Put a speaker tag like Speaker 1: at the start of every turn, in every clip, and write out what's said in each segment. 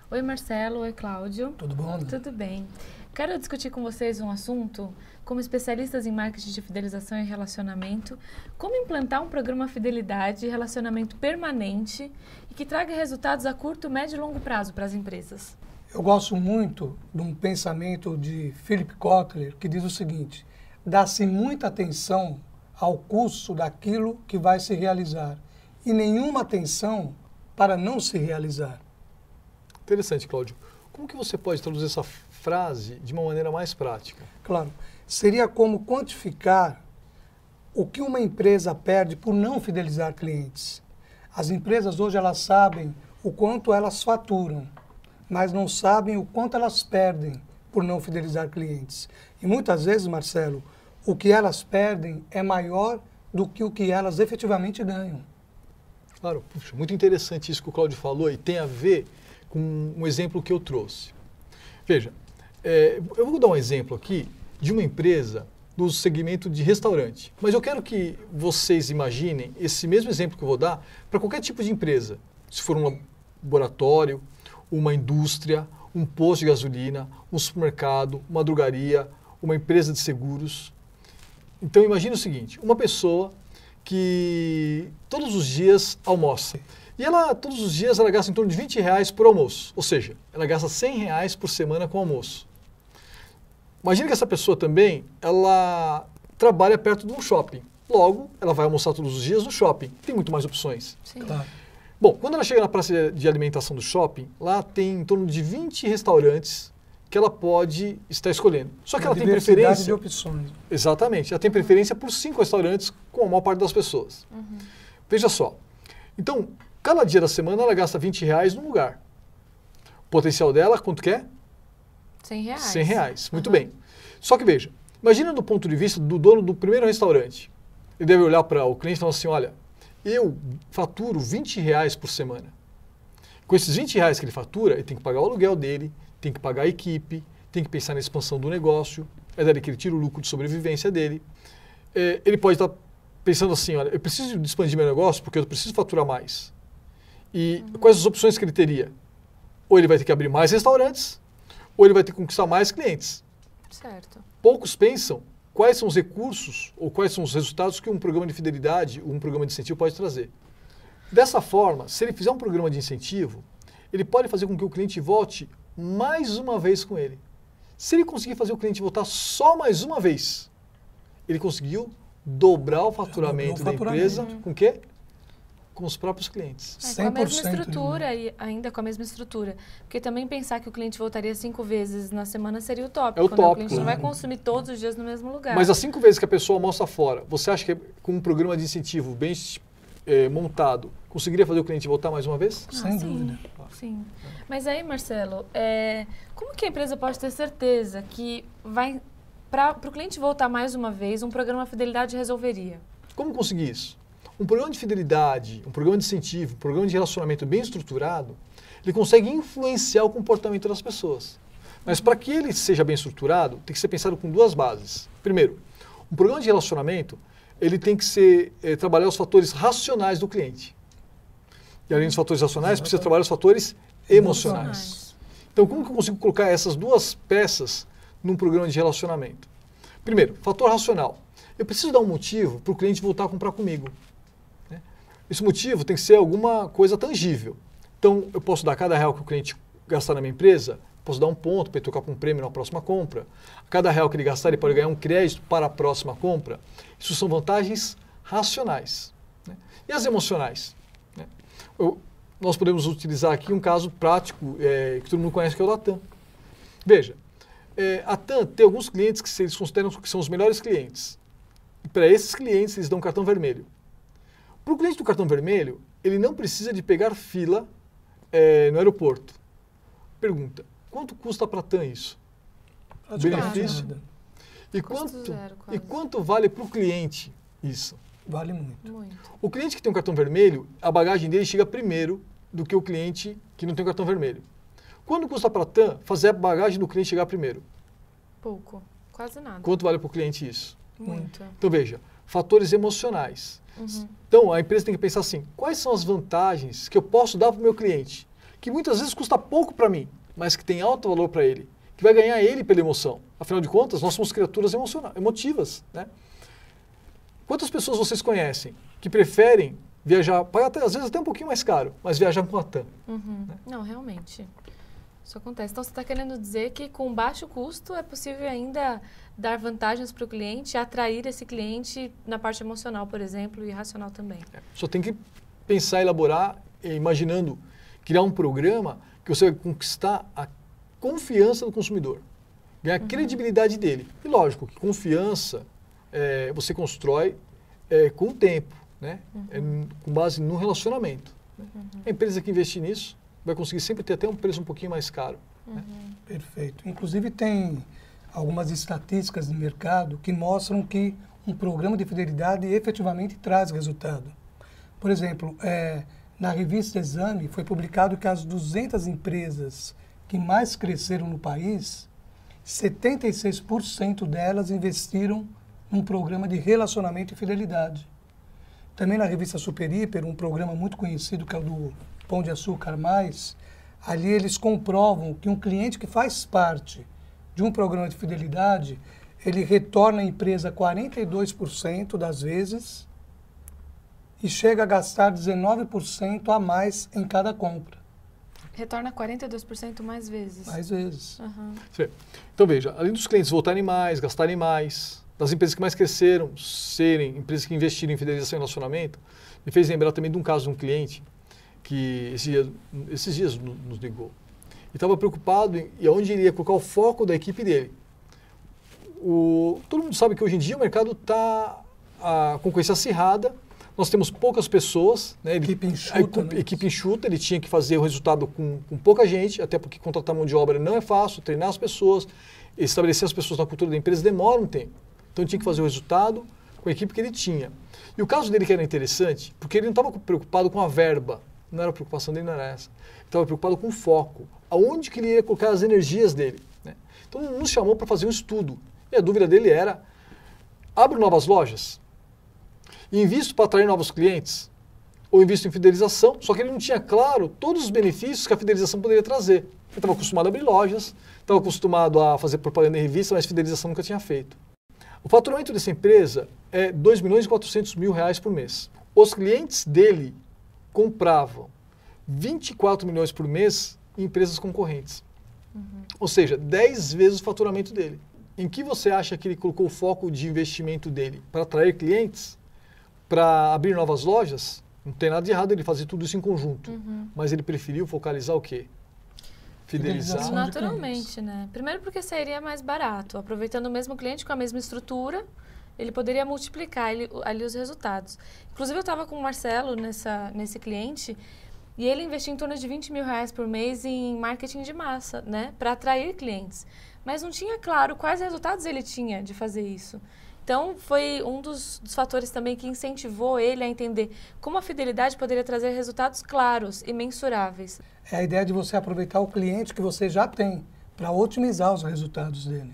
Speaker 1: Oi, Marcelo. Oi, Cláudio.
Speaker 2: Tudo bom?
Speaker 1: Tudo bem. Quero discutir com vocês um assunto, como especialistas em marketing de fidelização e relacionamento, como implantar um programa fidelidade e relacionamento permanente e que traga resultados a curto, médio e longo prazo para as empresas.
Speaker 2: Eu gosto muito de um pensamento de Philip Kotler que diz o seguinte: dá-se muita atenção ao custo daquilo que vai se realizar e nenhuma atenção para não se realizar.
Speaker 3: Interessante, Cláudio. Como que você pode traduzir essa frase de uma maneira mais prática?
Speaker 2: Claro, seria como quantificar o que uma empresa perde por não fidelizar clientes. As empresas hoje elas sabem o quanto elas faturam, mas não sabem o quanto elas perdem por não fidelizar clientes. E muitas vezes, Marcelo, o que elas perdem é maior do que o que elas efetivamente ganham.
Speaker 3: Claro, puxa, muito interessante isso que o Cláudio falou e tem a ver com um exemplo que eu trouxe. Veja, eu vou dar um exemplo aqui de uma empresa do segmento de restaurante, mas eu quero que vocês imaginem esse mesmo exemplo que eu vou dar para qualquer tipo de empresa. Se for um laboratório, uma indústria, um posto de gasolina, um supermercado, uma drogaria, uma empresa de seguros. Então imagine o seguinte, uma pessoa que todos os dias almoça. E ela, todos os dias, ela gasta em torno de R$20 por almoço. Ou seja, ela gasta R$100 por semana com almoço. Imagina que essa pessoa também, ela trabalha perto de um shopping. Logo, ela vai almoçar todos os dias no shopping. Tem muito mais opções.
Speaker 1: Sim.
Speaker 2: Claro.
Speaker 3: Bom, quando ela chega na praça de alimentação do shopping, lá tem em torno de 20 restaurantes que ela pode estar escolhendo. Só que ela tem preferência...
Speaker 2: de opções.
Speaker 3: Exatamente. Ela tem preferência por 5 restaurantes com a maior parte das pessoas. Veja só. Então, cada dia da semana ela gasta R$20 num lugar. O potencial dela, quanto que é?
Speaker 1: R$100.
Speaker 3: R$100. Muito bem. Só que veja, imagina do ponto de vista do dono do primeiro restaurante. Ele deve olhar para o cliente e falar assim, olha, eu faturo R$20 por semana. Com esses R$20 que ele fatura, ele tem que pagar o aluguel dele, tem que pagar a equipe, tem que pensar na expansão do negócio, é dali que ele tira o lucro de sobrevivência dele. Ele pode estar pensando assim, olha, eu preciso expandir meu negócio porque eu preciso faturar mais. E quais as opções que ele teria? Ou ele vai ter que abrir mais restaurantes, ou ele vai ter que conquistar mais clientes.
Speaker 1: Certo.
Speaker 3: Poucos pensam quais são os recursos ou quais são os resultados que um programa de fidelidade, um programa de incentivo pode trazer. Dessa forma, se ele fizer um programa de incentivo, ele pode fazer com que o cliente volte mais uma vez com ele. Se ele conseguir fazer o cliente voltar só mais uma vez, ele conseguiu dobrar o faturamento da empresa com o quê? Com os próprios clientes.
Speaker 1: Com a mesma estrutura, e ainda com a mesma estrutura. Porque também pensar que o cliente voltaria 5 vezes na semana seria utópico.
Speaker 3: É utópico.
Speaker 1: O cliente não vai consumir todos os dias no mesmo lugar.
Speaker 3: Mas as 5 vezes que a pessoa almoça fora, você acha que com um programa de incentivo bem montado, conseguiria fazer o cliente voltar mais uma vez?
Speaker 2: Sem dúvida.
Speaker 1: Sim. Mas aí, Marcelo, como que a empresa pode ter certeza que para o cliente voltar mais uma vez, um programa fidelidade resolveria?
Speaker 3: Como conseguir isso? Um programa de fidelidade, um programa de incentivo, um programa de relacionamento bem estruturado, ele consegue influenciar o comportamento das pessoas. Mas para que ele seja bem estruturado, tem que ser pensado com 2 bases. Primeiro, um programa de relacionamento, ele tem que trabalhar os fatores racionais do cliente. E além dos fatores racionais, precisa trabalhar os fatores emocionais. Então, como que eu consigo colocar essas 2 peças num programa de relacionamento? Primeiro, fator racional. Eu preciso dar um motivo para o cliente voltar a comprar comigo. Esse motivo tem que ser alguma coisa tangível. Então, eu posso dar cada R$1 que o cliente gastar na minha empresa, posso dar um ponto para ele trocar por um prêmio na próxima compra. A cada R$1 que ele gastar, ele pode ganhar um crédito para a próxima compra. Isso são vantagens racionais. E as emocionais? Nós podemos utilizar aqui um caso prático que todo mundo conhece, que é o da TAM. Veja, a TAM tem alguns clientes que eles consideram que são os melhores clientes. E para esses clientes, eles dão cartão vermelho. Para o cliente do cartão vermelho, ele não precisa de pegar fila no aeroporto. Pergunta, quanto custa para a TAM isso? Benefício? E quanto vale para o cliente isso?
Speaker 2: Vale muito.
Speaker 3: O cliente que tem um cartão vermelho, a bagagem dele chega primeiro do que o cliente que não tem um cartão vermelho. Quanto custa para a TAM fazer a bagagem do cliente chegar primeiro?
Speaker 1: Pouco, quase nada.
Speaker 3: Quanto vale para o cliente isso?
Speaker 1: Muito.
Speaker 3: Então veja, fatores emocionais. Então a empresa tem que pensar assim, quais são as vantagens que eu posso dar para o meu cliente? que muitas vezes custa pouco para mim, mas que tem alto valor para ele, que vai ganhar ele pela emoção. Afinal de contas, nós somos criaturas emotivas, né? Quantas pessoas vocês conhecem que preferem viajar, pagar às vezes até um pouquinho mais caro, mas viajar com a TAM?
Speaker 1: Né? Não, realmente. Isso acontece. Então, você está querendo dizer que com baixo custo é possível ainda dar vantagens para o cliente, atrair esse cliente na parte emocional, por exemplo, e racional também.
Speaker 3: Só tem que pensar, elaborar, imaginando, criar um programa que você vai conquistar a confiança do consumidor, ganhar a credibilidade dele. E lógico que confiança você constrói com o tempo, né? Com base no relacionamento. A empresa que investir nisso vai conseguir sempre ter até um preço um pouquinho mais caro. Né?
Speaker 2: Perfeito. Inclusive tem algumas estatísticas de mercado que mostram que um programa de fidelidade efetivamente traz resultado. Por exemplo, na revista Exame foi publicado que as 200 empresas que mais cresceram no país, 76% delas investiram num programa de relacionamento e fidelidade. Também na revista Super Hiper, um programa muito conhecido que é o do Pão de Açúcar Mais, ali eles comprovam que um cliente que faz parte de um programa de fidelidade, ele retorna à empresa 42% das vezes e chega a gastar 19% a mais em cada compra.
Speaker 1: Retorna 42% mais vezes.
Speaker 2: Mais vezes.
Speaker 3: Então veja, além dos clientes voltarem mais, gastarem mais, das empresas que mais cresceram, serem empresas que investiram em fidelização e relacionamento, me fez lembrar também de um caso de um cliente que esses dias nos ligou. E estava preocupado em onde ele ia colocar o foco da equipe dele. Todo mundo sabe que hoje em dia o mercado está com concorrência acirrada, nós temos poucas pessoas, né? Equipe enxuta, ele tinha que fazer o resultado com pouca gente, até porque contratar mão de obra não é fácil, treinar as pessoas, estabelecer as pessoas na cultura da empresa demora um tempo. Então ele tinha que fazer o resultado com a equipe que ele tinha. E o caso dele que era interessante, porque ele não estava preocupado com a verba, não era a preocupação dele, não era essa. Ele estava preocupado com o foco, aonde que ele ia colocar as energias dele. Né? Então nos chamou para fazer um estudo. E a dúvida dele era, abro novas lojas? Invisto para atrair novos clientes? Ou invisto em fidelização? Só que ele não tinha claro todos os benefícios que a fidelização poderia trazer. Ele estava acostumado a abrir lojas, estava acostumado a fazer propaganda em revista, mas fidelização nunca tinha feito. O faturamento dessa empresa é 2 milhões e 400 mil reais por mês. Os clientes dele compravam 24 milhões por mês em empresas concorrentes. Ou seja, 10 vezes o faturamento dele. Em que você acha que ele colocou o foco de investimento dele? Para atrair clientes? Para abrir novas lojas? Não tem nada de errado ele fazer tudo isso em conjunto. Mas ele preferiu focalizar o quê? Fidelizar.
Speaker 1: Naturalmente, né? Primeiro porque sairia mais barato. Aproveitando o mesmo cliente com a mesma estrutura, ele poderia multiplicar ali os resultados. Inclusive, eu estava com o Marcelo nesse cliente e ele investiu em torno de 20 mil reais por mês em marketing de massa, né? Para atrair clientes. Mas não tinha claro quais resultados ele tinha de fazer isso. Então, foi um dos fatores também que incentivou ele a entender como a fidelidade poderia trazer resultados claros e mensuráveis.
Speaker 2: É a ideia de você aproveitar o cliente que você já tem para otimizar os resultados dele.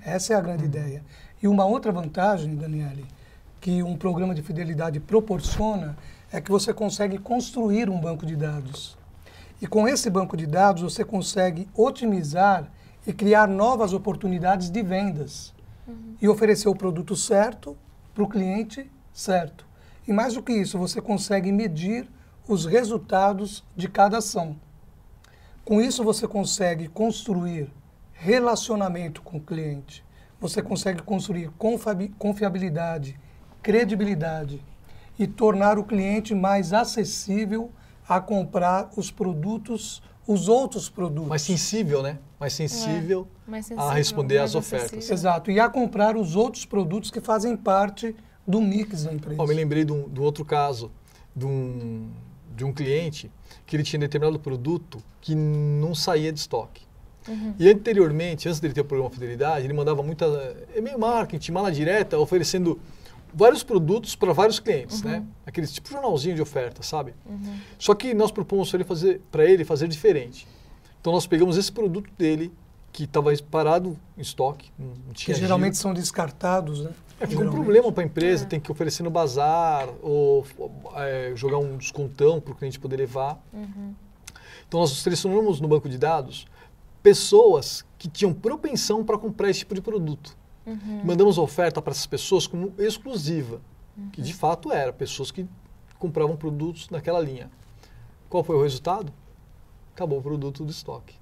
Speaker 2: Essa é a grande ideia. E uma outra vantagem, Daniele, que um programa de fidelidade proporciona é que você consegue construir um banco de dados. E com esse banco de dados você consegue otimizar e criar novas oportunidades de vendas. E oferecer o produto certo para o cliente certo. E mais do que isso, você consegue medir os resultados de cada ação. Com isso, você consegue construir relacionamento com o cliente. Você consegue construir confiabilidade, credibilidade e tornar o cliente mais acessível a comprar os outros produtos.
Speaker 3: Mais sensível, né? Mais sensível a responder às ofertas.
Speaker 2: Exato. E a comprar os outros produtos que fazem parte do mix da empresa.
Speaker 3: Eu me lembrei de um outro caso, de um cliente que ele tinha determinado produto que não saía de estoque. E anteriormente, antes dele ter o programa Fidelidade, ele mandava muita e-mail marketing, mala direta, oferecendo vários produtos para vários clientes, né? Aquele tipo de jornalzinho de oferta, sabe? Só que nós propomos para ele fazer diferente. Então nós pegamos esse produto dele, que estava parado em estoque, não tinha
Speaker 2: que geralmente são descartados, né?
Speaker 3: Fica um problema para a empresa, tem que oferecer no bazar, ou jogar um descontão para o cliente poder levar. Então nós selecionamos no banco de dados pessoas que tinham propensão para comprar esse tipo de produto. Mandamos a oferta para essas pessoas como exclusiva, que de fato era pessoas que compravam produtos naquela linha. Qual foi o resultado? Acabou o produto do estoque.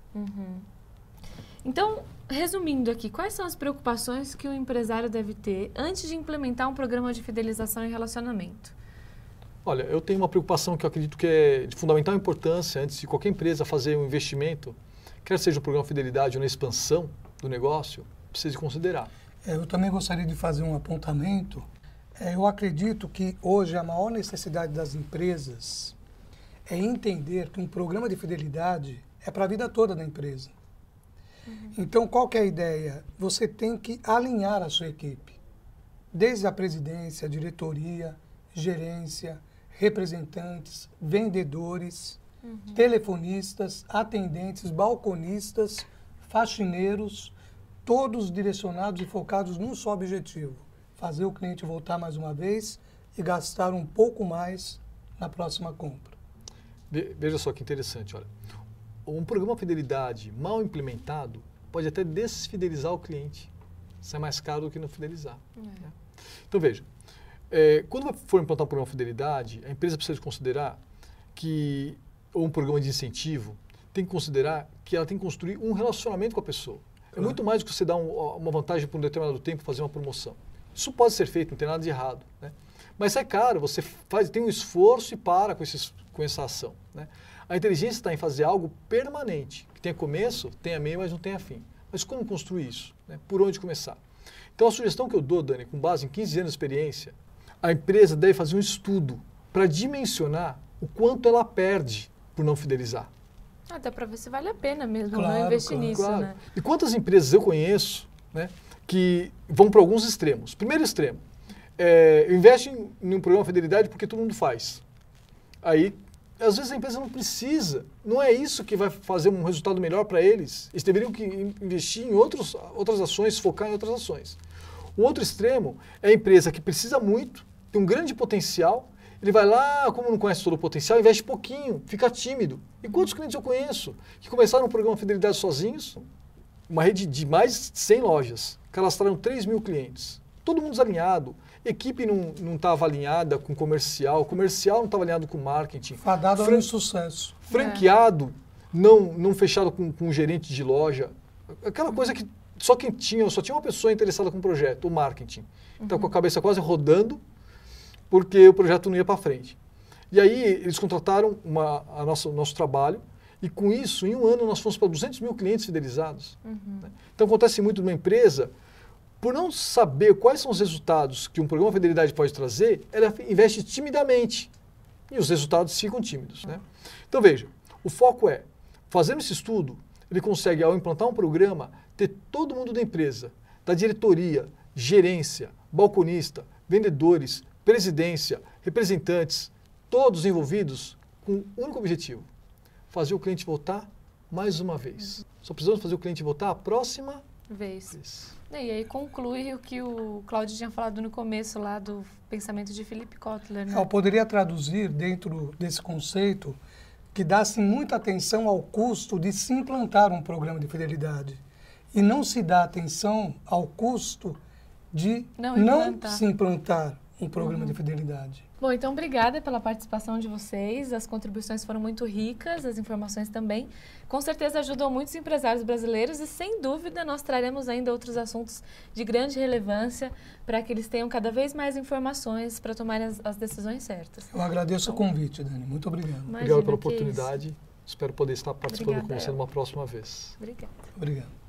Speaker 1: Então, resumindo aqui, quais são as preocupações que o empresário deve ter antes de implementar um programa de fidelização e relacionamento?
Speaker 3: Olha, eu tenho uma preocupação que eu acredito que é de fundamental importância antes de qualquer empresa fazer um investimento, quer seja um programa de fidelidade ou na expansão do negócio, precisa considerar.
Speaker 2: Eu também gostaria de fazer um apontamento. Eu acredito que hoje a maior necessidade das empresas é entender que um programa de fidelidade é para a vida toda da empresa. Então, qual que é a ideia? Você tem que alinhar a sua equipe, desde a presidência, a diretoria, gerência, representantes, vendedores, telefonistas, atendentes, balconistas, faxineiros, todos direcionados e focados num só objetivo: fazer o cliente voltar mais uma vez e gastar um pouco mais na próxima compra.
Speaker 3: Veja só que interessante, olha. Um programa de fidelidade mal implementado pode até desfidelizar o cliente. Isso é mais caro do que não fidelizar. Né? Então, veja, quando for implantar um programa de fidelidade, a empresa precisa considerar que, ou um programa de incentivo, tem que considerar que ela tem que construir um relacionamento com a pessoa. É muito mais do que você dar uma vantagem por um determinado tempo, fazer uma promoção. Isso pode ser feito, não tem nada de errado. Né? Mas é caro, você tem um esforço e para com essa ação. Né? A inteligência está em fazer algo permanente, que tenha começo, tenha meio, mas não tenha fim. Mas como construir isso? Né? Por onde começar? Então a sugestão que eu dou, Dani, com base em 15 anos de experiência, a empresa deve fazer um estudo para dimensionar o quanto ela perde por não fidelizar.
Speaker 1: Dá para ver se vale a pena mesmo não investir nisso, né?
Speaker 3: E quantas empresas eu conheço, né, que vão para alguns extremos. Primeiro extremo, investe em um programa de fidelidade porque todo mundo faz. Aí, às vezes a empresa não precisa, não é isso que vai fazer um resultado melhor para eles. Eles deveriam investir em outras ações, focar em outras ações. O outro extremo é a empresa que precisa muito, tem um grande potencial, ele vai lá, como não conhece todo o potencial, investe pouquinho, fica tímido. E quantos clientes eu conheço que começaram um programa de fidelidade sozinhos, uma rede de mais de 100 lojas, cadastraram 3 mil clientes, todo mundo desalinhado, equipe não estava alinhada com comercial não estava alinhado com marketing.
Speaker 2: Fadado ao insucesso.
Speaker 3: Franqueado, não fechado com um gerente de loja, aquela coisa que só tinha uma pessoa interessada com o projeto, o marketing. Então com a cabeça quase rodando, porque o projeto não ia para frente. E aí eles contrataram o nosso trabalho e com isso, em um ano, nós fomos para 200 mil clientes fidelizados. Né? Então acontece muito numa empresa, por não saber quais são os resultados que um programa de fidelidade pode trazer, ela investe timidamente e os resultados ficam tímidos. Né? Então veja, o foco é, fazendo esse estudo, ele consegue, ao implantar um programa, ter todo mundo da empresa, da diretoria, gerência, balconista, vendedores, presidência, representantes, todos envolvidos com um único objetivo: fazer o cliente voltar mais uma vez. Só precisamos fazer o cliente voltar a próxima vez.
Speaker 1: E aí conclui o que o Cláudio tinha falado no começo lá do pensamento de Philip Kotler. Né?
Speaker 2: Eu poderia traduzir dentro desse conceito que dá-se muita atenção ao custo de se implantar um programa de fidelidade e não se dá atenção ao custo de não se implantar um programa de fidelidade.
Speaker 1: Bom, então obrigada pela participação de vocês, as contribuições foram muito ricas, as informações também. Com certeza ajudam muitos empresários brasileiros e sem dúvida nós traremos ainda outros assuntos de grande relevância para que eles tenham cada vez mais informações para tomarem as decisões certas.
Speaker 2: Eu agradeço o convite, Dani. Muito obrigado.
Speaker 3: Obrigado pela oportunidade. Espero poder estar participando com você numa próxima vez.
Speaker 1: Obrigada.
Speaker 2: Obrigado.